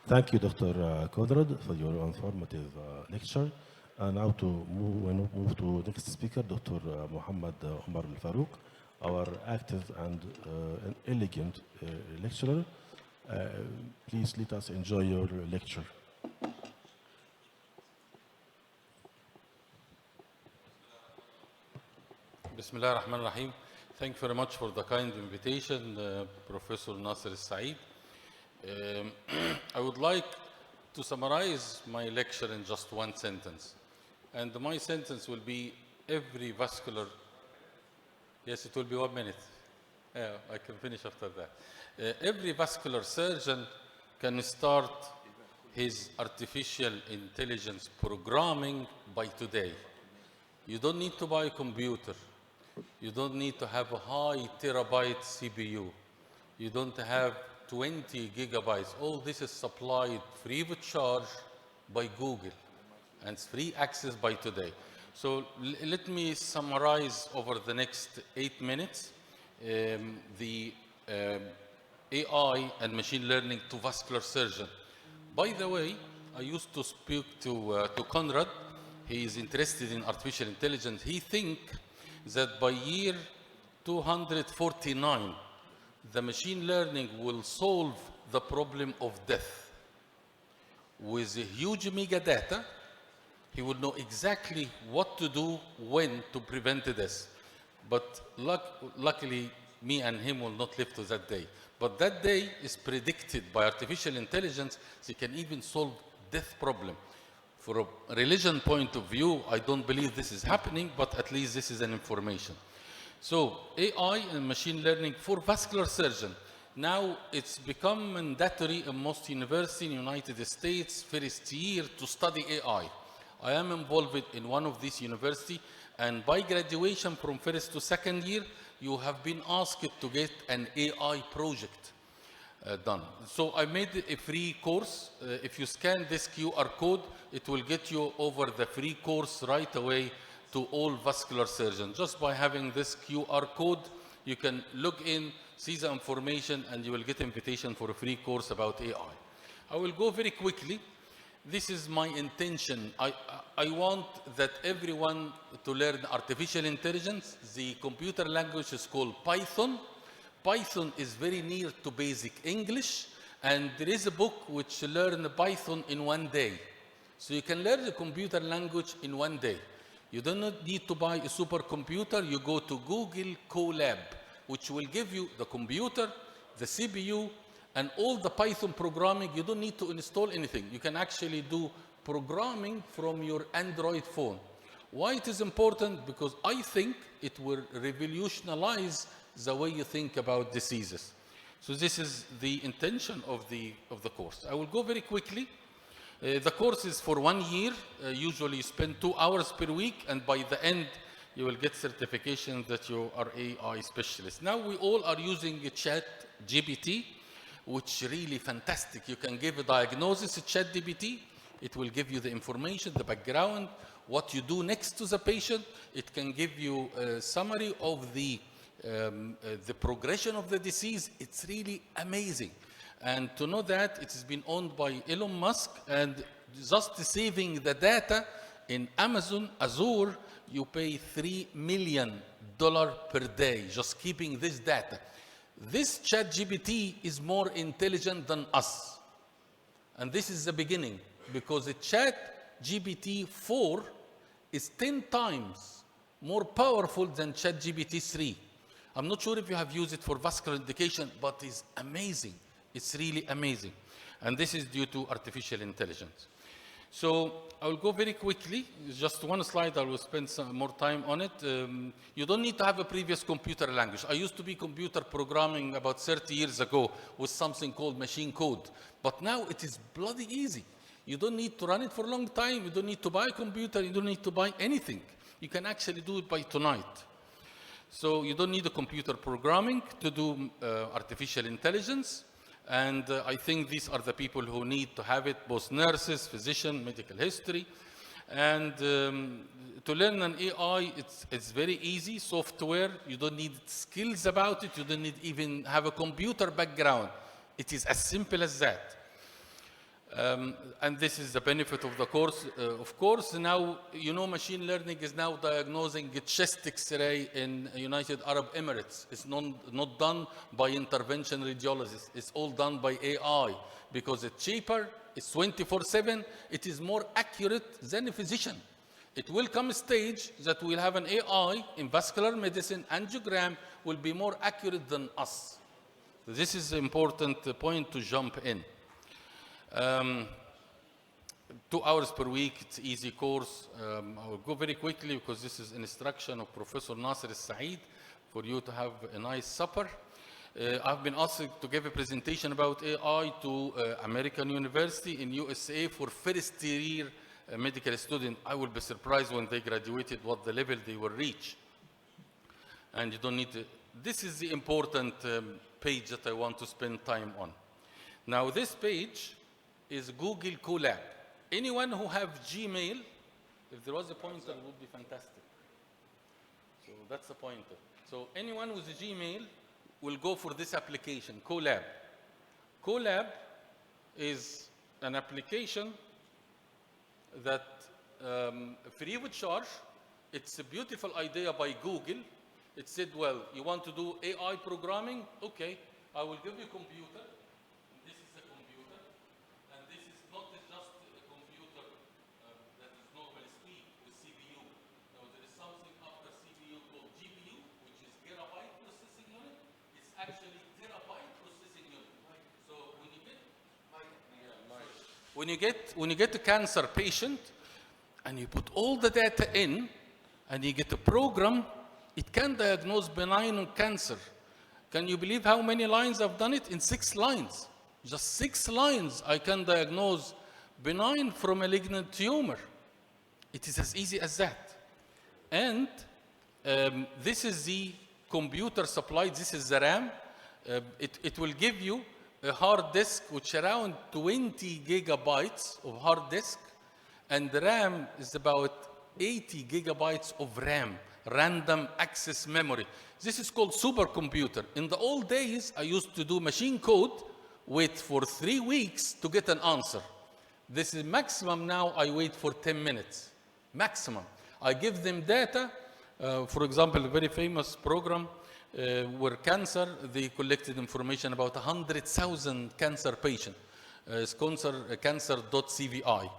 Thank you, Dr. Conrad, for your informative lecture. And now we move to next speaker, Dr. Mohamed Omar Al-Farouk, our active and elegant lecturer. Please let us enjoy your lecture. Bismillah ar-Rahman ar-Rahim. Thank you very much for the kind invitation, Professor Nasser Saeed. I would like to summarize my lecture in just one sentence. And my sentence will be every vascular, yes, it will be 1 minute. Yeah, I can finish after that. Every vascular surgeon can start his artificial intelligence programming by today. You don't need to buy a computer. You don't need to have a high terabyte CPU. You don't have 20 gigabytes. All this is supplied free of charge by Google, and it's free access by today. So let me summarize over the next 8 minutes the AI and machine learning to vascular surgeon. By the way, I used to speak to Conrad. He is interested in artificial intelligence. He thinks that by year 249, the machine learning will solve the problem of death. With a huge mega data, he will know exactly what to do, when to prevent this. But luckily, me and him will not live to that day. But that day is predicted by artificial intelligence. They can even solve death problem. For a religion point of view, I don't believe this is happening, but at least this is an information. So AI and machine learning for vascular surgeon. Now it's become mandatory in most universities in the United States, first year to study AI. I am involved in one of these universities, and by graduation from first to second year, you have been asked to get an AI project done. So I made a free course. If you scan this QR code, it will get you over the free course right away to all vascular surgeons. Just by having this QR code, you can log in, see the information, and you will get invitation for a free course about AI. I will go very quickly. This is my intention. I want that everyone to learn artificial intelligence. The computer language is called Python. Python is very near to basic English, and there is a book which learns Python in 1 day. So you can learn the computer language in 1 day. You don't need to buy a supercomputer. You go to Google Colab, which will give you the computer, the CPU, and all the Python programming. You don't need to install anything. You can actually do programming from your Android phone. Why it is important? Because I think it will revolutionize the way you think about diseases. So this is the intention of the course. I will go very quickly. The course is for 1 year. Usually you spend 2 hours per week, and by the end, you will get certification that you are AI specialist. Now we all are using a ChatGPT, which really fantastic. You can give a diagnosis to ChatGPT. It will give you the information, the background, what you do next to the patient. It can give you a summary of the progression of the disease. It's really amazing. And to know that it has been owned by Elon Musk, and just saving the data in Amazon Azure, you pay $3 million per day, just keeping this data. This ChatGPT is more intelligent than us. And this is the beginning, because the ChatGPT 4 is 10 times more powerful than ChatGPT 3. I'm not sure if you have used it for vascular indication, but it's amazing. It's really amazing. And this is due to artificial intelligence. So I will go very quickly. Just one slide. I will spend some more time on it. You don't need to have a previous computer language. I used to be computer programming about 30 years ago with something called machine code. But now it is bloody easy. You don't need to run it for a long time. You don't need to buy a computer. You don't need to buy anything. You can actually do it by tonight. So you don't need a computer programming to do artificial intelligence. And I think these are the people who need to have it, both nurses, physician, medical history. And to learn an AI, it's very easy, software. You don't need skills about it. You don't need even have a computer background. It is as simple as that. And this is the benefit of the course. Of course, now, you know, machine learning is now diagnosing chest X-ray in United Arab Emirates. It's not done by intervention radiologists. It's all done by AI because it's cheaper, it's 24/7, it is more accurate than a physician. It will come a stage that we'll have an AI in vascular medicine, angiogram will be more accurate than us. This is an important point to jump in. 2 hours per week, it's an easy course. I will go very quickly because this is an instruction of Professor Nasser al-Saeed for you to have a nice supper. I've been asked to give a presentation about AI to American University in USA for first year medical student. I will be surprised when they graduated what the level they will reach. And you don't need to, this is the important page that I want to spend time on. Now this page is Google Colab. Anyone who have Gmail, if there was a pointer, it would be fantastic. So that's a pointer. So anyone with a Gmail will go for this application, Colab. Colab is an application that free of charge. It's a beautiful idea by Google. It said, well, you want to do AI programming? Okay, I will give you a computer. This is a computer. And this is not just a computer that is normal speed with CPU. No, there is something after CPU called GPU, which is gigabyte processing unit. It's actually terabyte processing unit. So when you get a cancer patient and you put all the data in and you get a program, it can diagnose benign cancer. Can you believe how many lines I've done it? In 6 lines. Just 6 lines I can diagnose benign from malignant tumor. It is as easy as that. And this is the computer supply. This is the RAM. It will give you a hard disk which around 20 gigabytes of hard disk, and the RAM is about 80 gigabytes of RAM, random access memory. This is called supercomputer. In the old days, I used to do machine code, wait for 3 weeks to get an answer. This is maximum now, I wait for 10 minutes, maximum. I give them data, for example, a very famous program where cancer, they collected information about 100,000 cancer patients. It's cancer.cvi.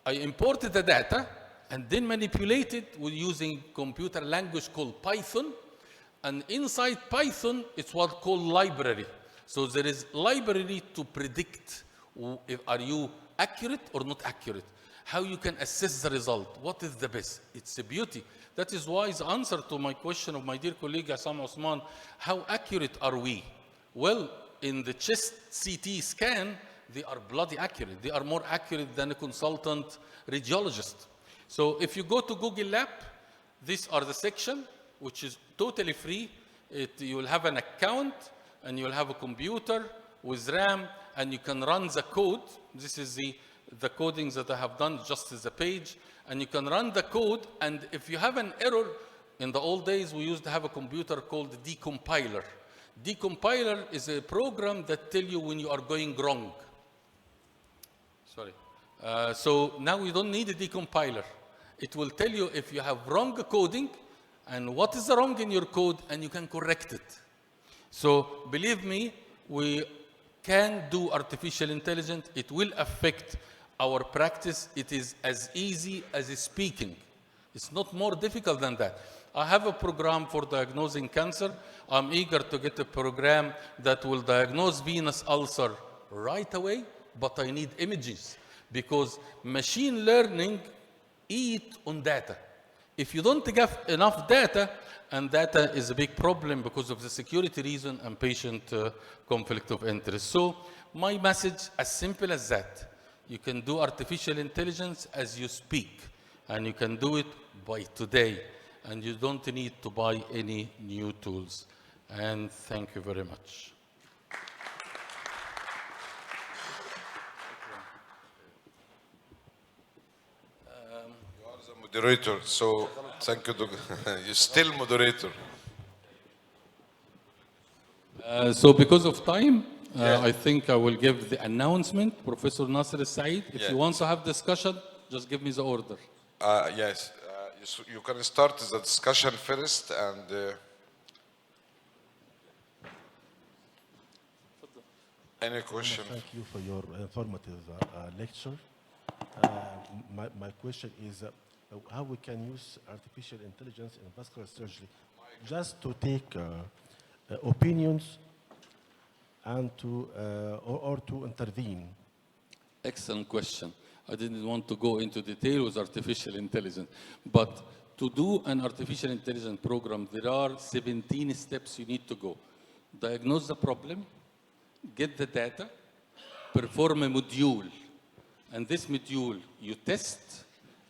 I imported the data and then manipulated with using computer language called Python. And inside Python, it's what's called library. So there is library to predict if are you accurate or not accurate. How you can assess the result. What is the best? It's a beauty. That is why the answer to my question of my dear colleague Assam Osman, how accurate are we? Well, in the chest CT scan, they are bloody accurate. They are more accurate than a consultant radiologist. So if you go to Google Lab, these are the section, which is totally free. You will have an account and you will have a computer with RAM and you can run the code. This is the codings that I have done just as a page. And you can run the code, and if you have an error, in the old days we used to have a computer called decompiler. Decompiler is a program that tells you when you are going wrong. Sorry. So now you don't need a decompiler. It will tell you if you have wrong coding and what is wrong in your code, and you can correct it. So believe me, we can do artificial intelligence. It will affect our practice. It is as easy as speaking. It's not more difficult than that. I have a program for diagnosing cancer. I'm eager to get a program that will diagnose venous ulcer right away, but I need images because machine learning eats on data. If you don't get enough data, and data is a big problem because of the security reason and patient conflict of interest. So my message, as simple as that. You can do artificial intelligence as you speak, and you can do it by today, and you don't need to buy any new tools. And thank you very much. You are the moderator, so thank you. You're still moderator. So because of time, I think I will give the announcement, Professor Nasser Said. If Yeah. you want to have discussion, just give me the order. Yes, you can start the discussion first, and any question? Thank you for your informative lecture. My question is how we can use artificial intelligence in vascular surgery just to take opinions and to or to intervene. Excellent question. I didn't want to go into detail with artificial intelligence, but to do an artificial intelligence program, there are 17 steps you need to go. Diagnose the problem, get the data, perform a module, and this module you test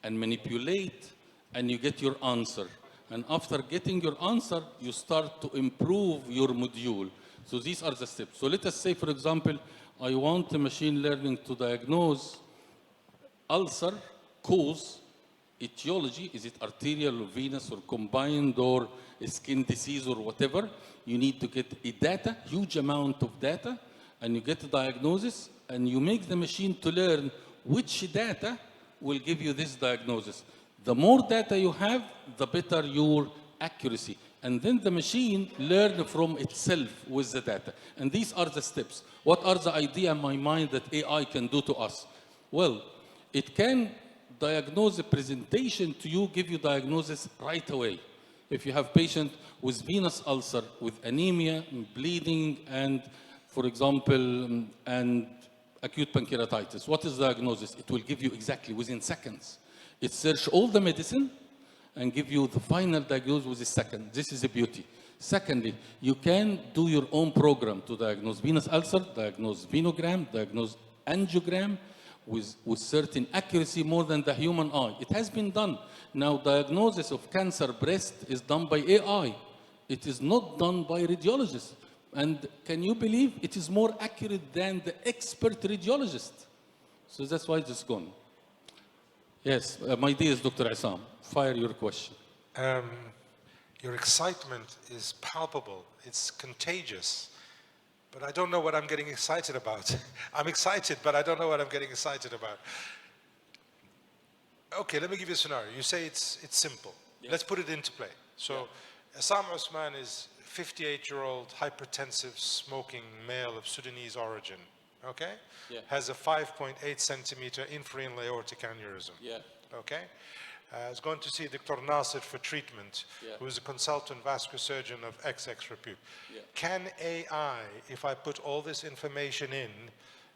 and manipulate, and you get your answer. And after getting your answer, you start to improve your module. So these are the steps. So let us say, for example, I want the machine learning to diagnose ulcer cause, etiology, is it arterial or venous or combined or skin disease or whatever. You need to get a data, huge amount of data, and you get a diagnosis, and you make the machine to learn which data will give you this diagnosis. The more data you have, the better your accuracy. And then the machine learns from itself with the data. And these are the steps. What are the idea in my mind that AI can do to us? Well, it can diagnose a presentation to you, give you diagnosis right away. If you have patient with venous ulcer, with anemia, bleeding, and for example, and acute pancreatitis, what is the diagnosis? It will give you exactly within seconds. It search all the medicine and give you the final diagnosis within a second. This is the beauty. Secondly, you can do your own program to diagnose venous ulcer, diagnose venogram, diagnose angiogram with certain accuracy more than the human eye. It has been done. Now, diagnosis of cancer breast is done by AI. It is not done by radiologists. And can you believe it is more accurate than the expert radiologist? So that's why it's gone. Yes, my dear Dr. Isam, fire your question. Your excitement is palpable. It's contagious. But I don't know what I'm getting excited about. I'm excited, but I don't know what I'm getting excited about. Okay, let me give you a scenario. You say it's simple. Yeah. Let's put it into play. So, Assam Osman is 58-year-old hypertensive smoking male of Sudanese origin. Okay? Yeah. Has a 5.8 centimeter infrarenal aortic aneurysm. Yeah. Okay? Is going to see Dr. Nasser for treatment, Yeah. who is a consultant vascular surgeon of XX repute. Yeah. Can AI, if I put all this information in,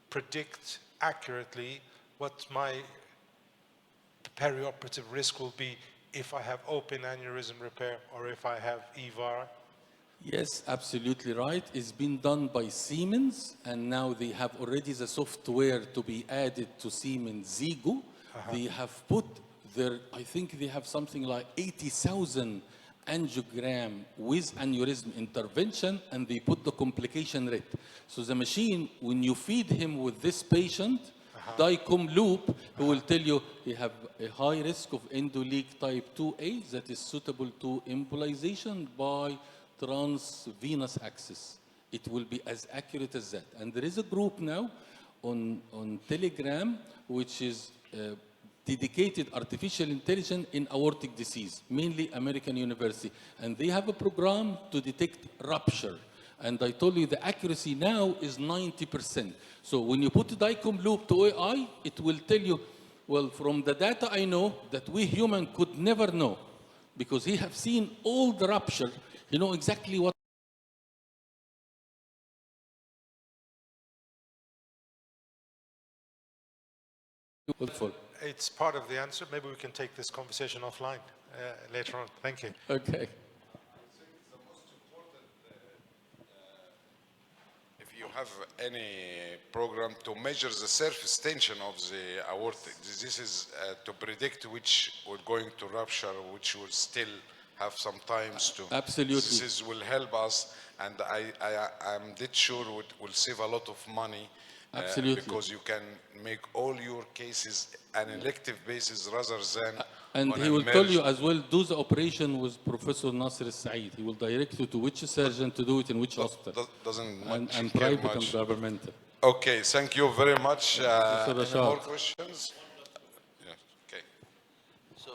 predict accurately what my perioperative risk will be if I have open aneurysm repair or if I have EVAR? Yes, absolutely right. It's been done by Siemens, and now they have already the software to be added to Siemens Zigo. They have put their, I think they have something like 80,000 angiogram with aneurysm intervention, and they put the complication rate. So the machine, when you feed him with this patient, DICOM loop, he will tell you he have a high risk of endoleak type 2A that is suitable to embolization by transvenous access. It will be as accurate as that. And there is a group now on Telegram which is dedicated artificial intelligence in aortic disease, mainly American University. And they have a program to detect rupture. And I told you the accuracy now is 90%. So when you put a DICOM loop to AI, it will tell you, well, from the data I know that we human could never know, because he have seen all the rupture, you know exactly what. It's part of the answer. Maybe we can take this conversation offline later on. Thank you. Okay. If you have any program to measure the surface tension of the aortic, this is to predict which will going to rupture, which will still have some times to. Absolutely. This will help us, and I'm dead sure will save a lot of money. Absolutely. Because you can make all your cases an elective basis rather than And on he will tell you emergency. as well, do the operation with Professor Nasser Al-Said. He will direct you to which surgeon to do it in which hospital. Doesn't And much care private much. and governmental. Okay, thank you very much. Mr. Any Rashad. more questions? Yeah, okay. So,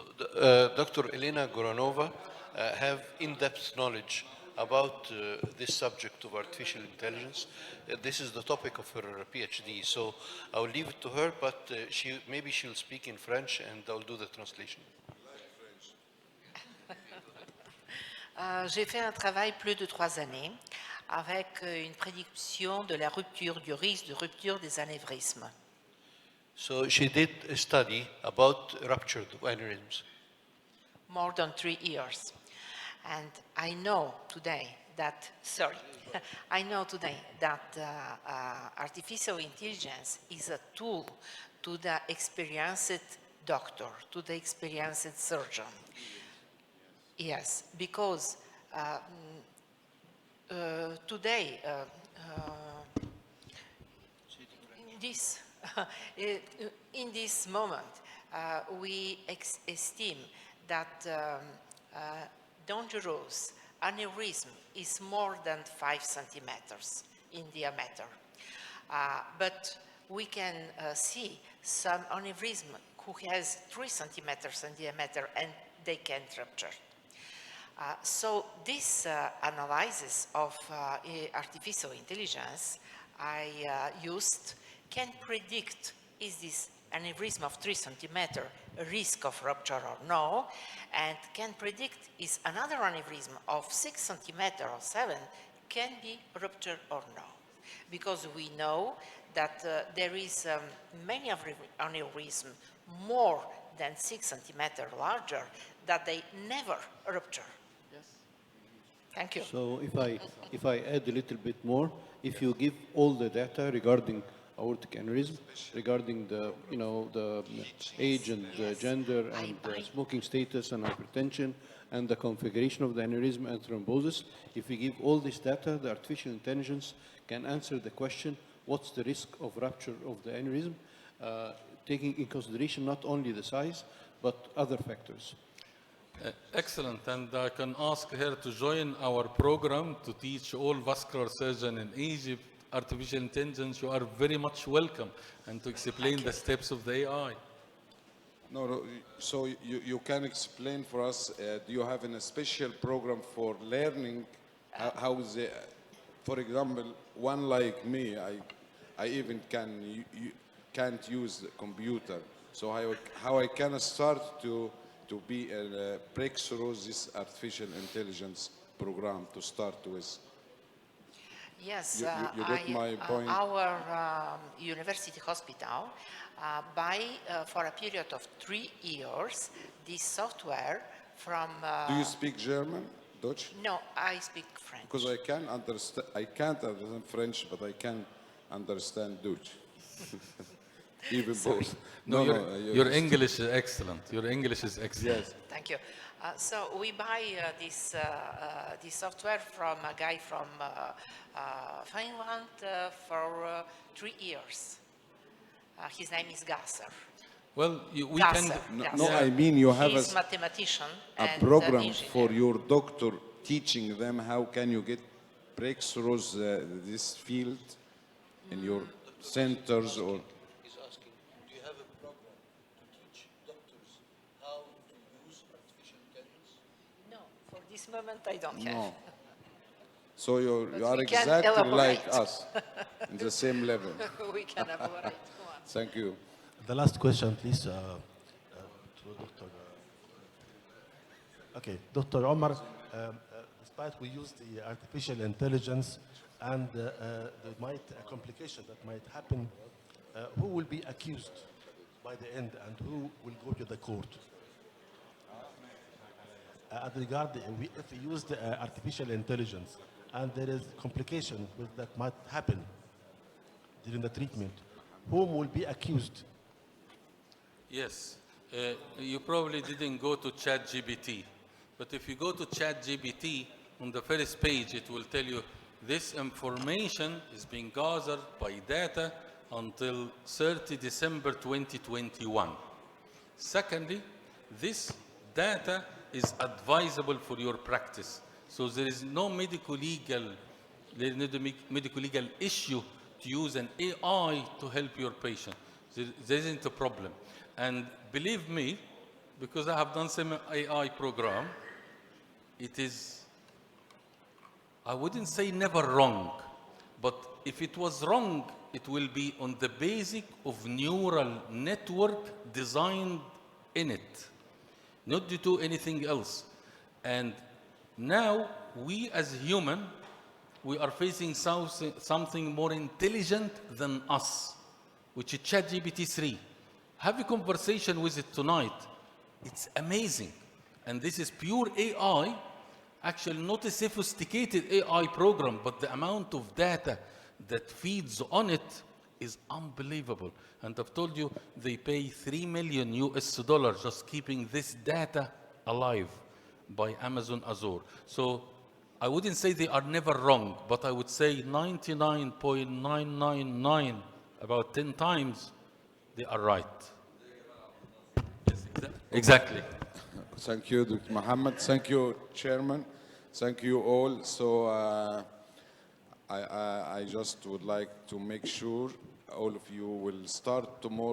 Dr. Elena Goranova have in-depth knowledge about this subject of artificial intelligence. This is the topic of her PhD, so I'll leave it to her, but maybe she'll speak in French and I'll do the translation. J'ai fait un travail plus de 3 années avec une prédiction de la rupture, du risque de rupture des anévrismes. So she did a study about ruptured aneurysms. More than 3 years. And I know today that, I know today that artificial intelligence is a tool to the experienced doctor, to the experienced surgeon. Yes, because today, in this moment, we esteem that dangerous aneurysm is more than 5 centimeters in diameter. But we can see some aneurysm who has 3 centimeters in diameter and they can rupture. So this analysis of artificial intelligence I used can predict is this aneurysm of 3 centimeter a risk of rupture or no, and can predict is another aneurysm of 6 centimeter or 7 can be ruptured or no. Because we know that there is many aneurysm more than 6 centimeter larger that they never rupture. Yes. Thank you. So if I add a little bit more, if you give all the data regarding aortic aneurysm, regarding the the age and the gender and the smoking status and hypertension and the configuration of the aneurysm and thrombosis, if we give all this data, the artificial intelligence can answer the question, what's the risk of rupture of the aneurysm, taking in consideration not only the size, but other factors. Excellent, and I can ask her to join our program to teach all vascular surgeons in Egypt artificial intelligence. You are very much welcome, and to explain the steps of the AI. No, so you can explain for us, do you have a special program for learning how is it, for example, one like me, I even can't use the computer, so how I can start to be a breakthrough this artificial intelligence program to start with? Yes, you get my point? Our university hospital buy for a period of 3 years this software from... Do you speak German, Dutch? No, I speak French. Because I can't understand French, but I can understand Dutch. Even both. No, your English is excellent. Your English is excellent. Yes. Thank you. So we buy this software from a guy from Finland for 3 years. His name is Gasser. Well, we Gasser, can... yes. No, I mean you have He's mathematician a and program engineer. for your doctor teaching them how can you get breakthroughs this field in your centers or... He's asking, do you have a program to teach doctors how to use artificial intelligence? No, for this moment I don't have. No. So you are we can exactly like elaborate. us, in the same level. We can elaborate. Thank you. The last question, please, to Dr. Okay, Dr. Omar, despite we use the artificial intelligence and the complication that might happen, who will be accused by the end and who will go to the court? If we use the artificial intelligence and there is complication that might happen during the treatment, whom will be accused? Yes, you probably didn't go to ChatGPT, but if you go to ChatGPT, on the first page it will tell you this information is being gathered by data until 30 December 2021. Secondly, this data is advisable for your practice. So there is no medico-legal issue to use an AI to help your patient. There isn't a problem. And believe me, because I have done some AI program, it is, I wouldn't say never wrong, but if it was wrong, it will be on the basic of neural network designed in it, not to do anything else. And now we as human, we are facing something more intelligent than us, which is ChatGPT-3. Have a conversation with it tonight. It's amazing. And this is pure AI, actually not a sophisticated AI program, but the amount of data that feeds on it is unbelievable. And I've told you, they pay $3 million just keeping this data alive by Amazon Azure. So I wouldn't say they are never wrong, but I would say 99.999, about 10 times, they are right. Yes, exactly. Thank you, Dr. Mohamed. Thank you, Chairman. Thank you all. So I just would like to make sure all of you will start tomorrow.